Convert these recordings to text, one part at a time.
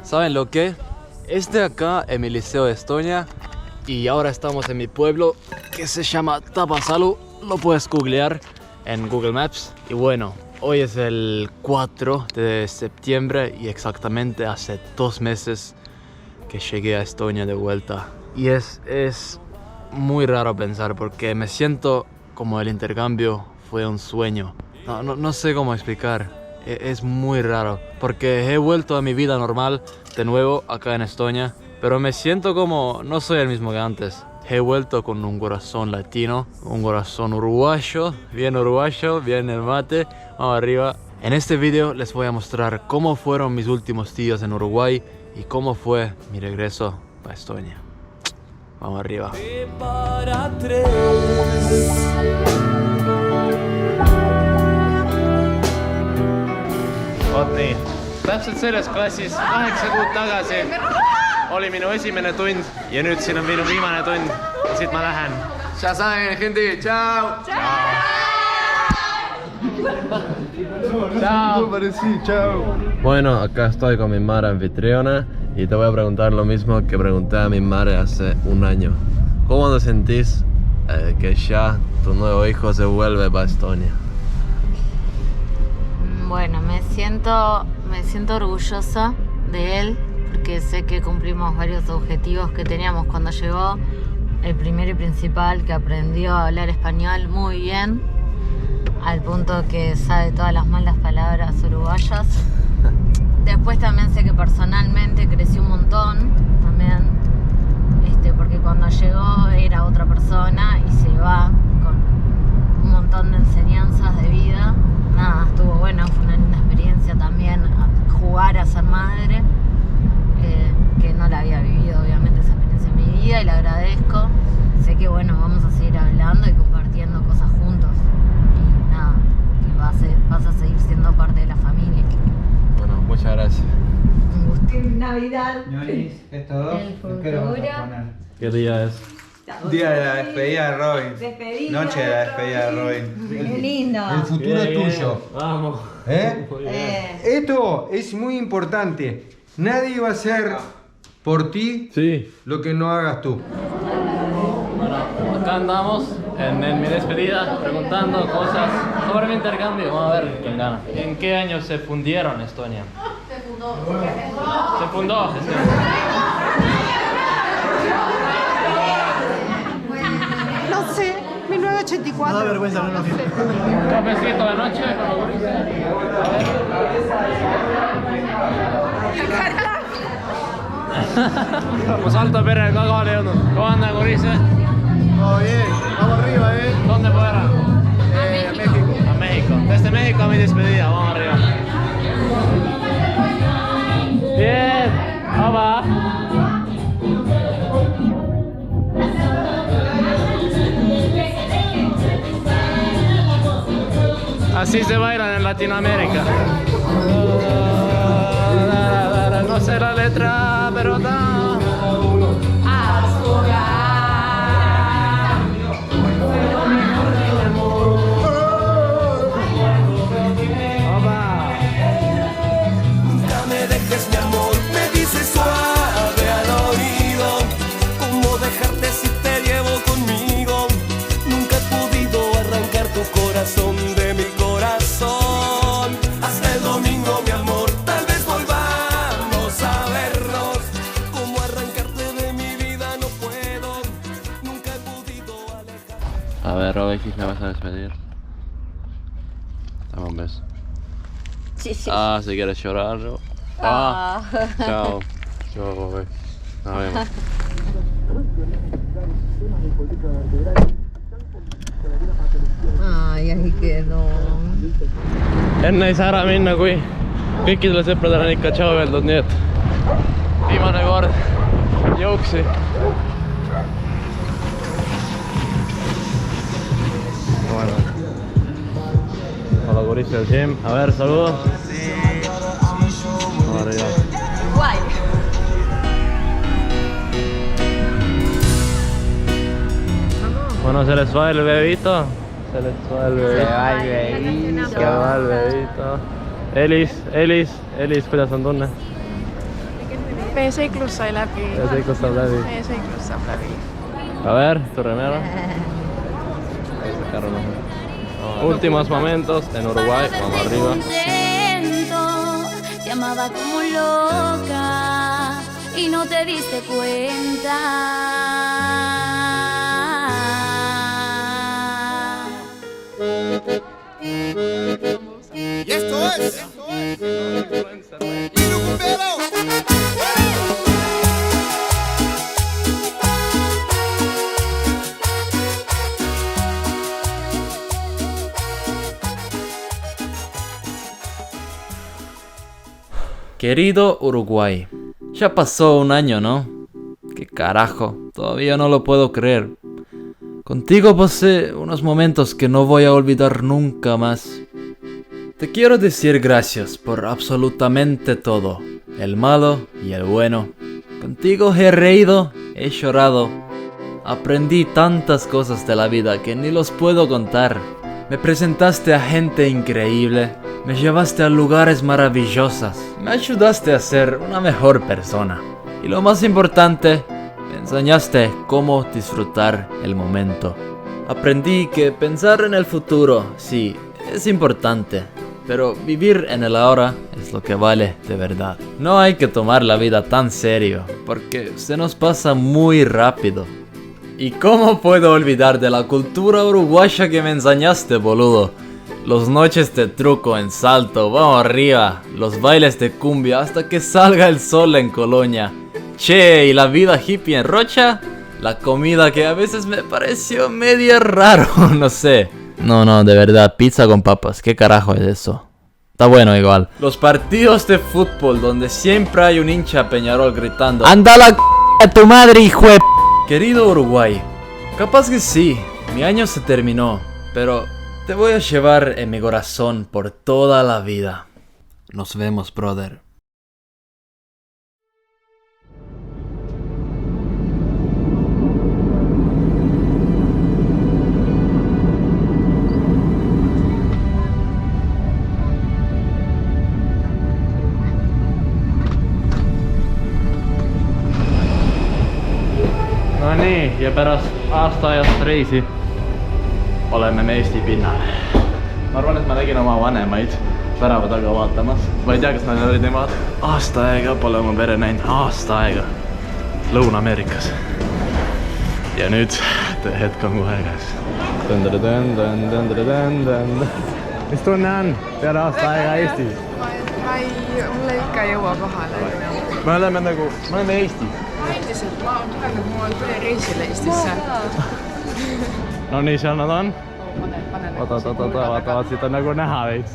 ¿Saben lo que? Este acá es mi liceo de Estonia y ahora estamos en mi pueblo que se llama Tapasalu. Lo puedes googlear en Google Maps. Y bueno, hoy es el 4 de septiembre y exactamente hace 2 meses que llegué a Estonia de vuelta. Y es muy raro pensar porque me siento como el intercambio fue un sueño. No sé cómo explicar. Es muy raro porque he vuelto a mi vida normal de nuevo acá en Estonia, pero me siento como no soy el mismo que antes. He vuelto con un corazón latino, un corazón uruguayo, bien el mate, vamos arriba. En este video les voy a mostrar cómo fueron mis últimos días en Uruguay y cómo fue mi regreso a Estonia. Vamos arriba. Vot nii, täpselt selles klassis 8 kuud tagasi oli minu esimene tund ja nüüd siin on minu viimane tund ja siit ma lähen. Ya saben, gente, chao. Chao. Bueno, acá estoy con mi madre anfitriona y te voy a preguntar lo mismo que pregunté a mi madre hace un año. ¿Cómo te sentís que ya tu nuevo hijo se vuelve para Estonia? Bueno, me siento orgullosa de él porque sé que cumplimos varios objetivos que teníamos cuando llegó. El primero y principal, que aprendió a hablar español muy bien, al punto que sabe todas las malas palabras uruguayas. Después también sé que personalmente creció un montón, también, porque cuando llegó era otra persona y se va con un montón de enseñanzas de vida. Nada, estuvo bueno, fue una linda experiencia también jugar a ser madre, que no la había vivido obviamente esa experiencia en mi vida y la agradezco. Sé que bueno, vamos a seguir hablando y compartiendo cosas juntos y nada, que vas a seguir siendo parte de la familia. Bueno, muchas gracias. Un gusto. Navidad. Estos dos. El futuro. ¿Qué le vamos a poner? ¿Qué día es? Día de la despedida de Robin. Despedida. Noche de la despedida de Robin. Qué lindo. El futuro es tuyo. Vamos. Esto es muy importante. Nadie va a hacer por ti lo que no hagas tú. Bueno, acá andamos en mi despedida preguntando cosas sobre mi intercambio. Vamos a ver quién gana. ¿En qué año se fundieron Estonia? Se fundó Estonia. No sé, 1984. No da vergüenza, no. Cafecito de noche. Mu salto perre ka kohale jõudnud. ¿Cómo anda, Corise? Todo bien, vamos arriba, ¿Dónde fuera? México. A México. Desde México a mi despedida, vamos arriba. Bien, vamos. Así se bailan en Latinoamérica. No sé la letra, pero da. Nunca me dejes, mi amor, me dices suave al oído. ¿Cómo dejarte si te llevo conmigo? Nunca he podido arrancar tu corazón de mi corazón. Hasta el domingo, mi amor, tal vez volvamos a vernos. ¿Cómo arrancarte de mi vida? No puedo. Nunca he podido alejar. A ver, Robin, ¿me vas a despedir? Dame un beso. sí. Ah, si quieres llorar. ¿No? Ah. Chao. Chao, bebé. Nos vemos. Ai, hieno. Enne ei saa ära minna, kui kõikidele sõpradele on ikka tšau öeldud, nii et viimane kord jooksi. Bueno. Hola, Gurista del gym. A ver, saludos. Sí. Arriba. Guay. Bueno, se les va el bebito. Se les va el bebito. Se va el bebito. Elis, kuidas on tunne? Meie seiklus sai läbi. Seiklus saab läbi. Meie seiklus saab läbi. A ver, tu remera. Últimos momentos en Uruguay, vamos arriba. Te amaba como loca y no te diste cuenta. Y esto es Inucumbero. Querido Uruguay, ya pasó un año, ¿no? ¿Qué carajo? Todavía no lo puedo creer. Contigo pasé unos momentos que no voy a olvidar nunca más. Te quiero decir gracias por absolutamente todo, el malo y el bueno. Contigo he reído, he llorado. Aprendí tantas cosas de la vida que ni los puedo contar. Me presentaste a gente increíble, me llevaste a lugares maravillosos, me ayudaste a ser una mejor persona. Y lo más importante, me enseñaste cómo disfrutar el momento. Aprendí que pensar en el futuro, sí, es importante, pero vivir en el ahora es lo que vale de verdad. No hay que tomar la vida tan serio, porque se nos pasa muy rápido. ¿Y cómo puedo olvidar de la cultura uruguaya que me enseñaste, boludo? Los noches de truco en Salto, vamos arriba, los bailes de cumbia hasta que salga el sol en Colonia. Che, ¿y la vida hippie en Rocha? La comida que a veces me pareció media raro, no sé. No, de verdad, pizza con papas, ¿qué carajo es eso? Está bueno igual. Los partidos de fútbol donde siempre hay un hincha Peñarol gritando ¡Anda la c*** a tu madre, hijo de p***! Querido Uruguay, capaz que sí, mi año se terminó, pero te voy a llevar en mi corazón por toda la vida. Nos vemos, brother. No niin, ja pärast aastaajast reisi oleme me Eesti pinnal. Ma arvan, et ma nägin oma vanemaid värava taga vaatamas. Ma ei tea, kas nad olid nemad. Aasta aega pole oma pere näinud. Aasta aega. Lõuna-Ameerikas. Ja nüüd hetk on kohe käes. Mis tunne on peale aasta aega Eestis? Mulle ikka ei jõua kohale. Me oleme Eestis. Endiselt, ma tulen nagu ma tulen reisile Eestisse. No nii, seal nad on. Panen Vaata, siit on nagu näha veits.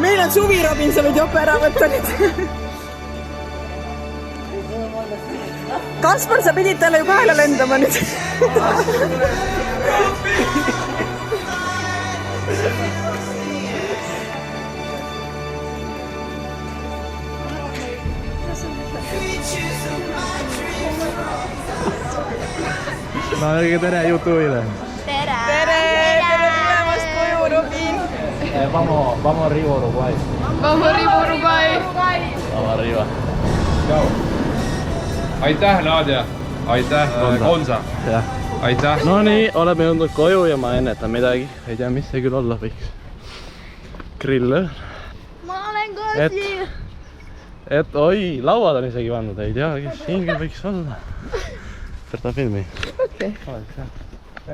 Meil on Suvi Robinson jope ära võtta nüüd. Kaspar, sa pidid talle ju kaela lendama nüüd. No lagi tere YouTube'ile. tere tulemast koju, Robin! Vamos arriba Uruguay. Vamos arriba, Uruguay! Vamos arriba. Aitäh, Nadia. Aitäh, Gonza. Jah. Aitäh. No nii, oleme jõudnud koju ja ma ennetan midagi. Ei tea, mis see küll olla võiks. Grillöör. Ma olen kosi. Et oi, lauad on isegi pandud. Ei tea, kes siin küll võiks olla. Võta filmi. Okei.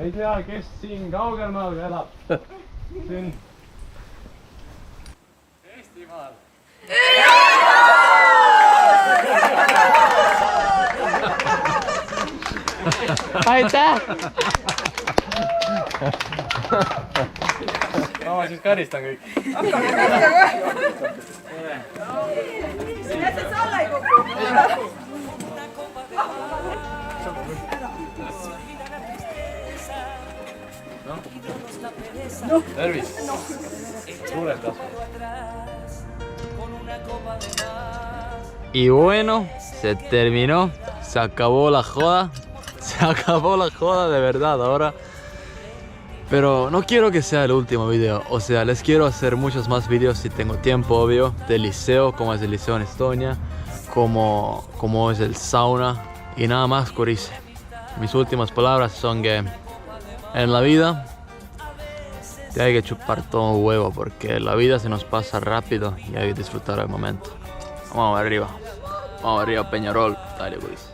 Ei tea, kes siin kaugelmaal elab. Siin. Eestimaal. Aitäh! Ma siis karistan kõik. Sinä se alla ei kuku. Tervis! Suured kasvud. Y bueno, se terminó, se acabó la joda. Se acabó la joda de verdad ahora. Pero no quiero que sea el último video. O sea, les quiero hacer muchos más videos si tengo tiempo, obvio. Del liceo, como es el liceo en Estonia. Como es el sauna. Y nada más, Corice. Mis últimas palabras son que en la vida te hay que chupar todo un huevo. Porque la vida se nos pasa rápido y hay que disfrutar el momento. Vamos arriba. Vamos arriba, Peñarol. Dale, Corice.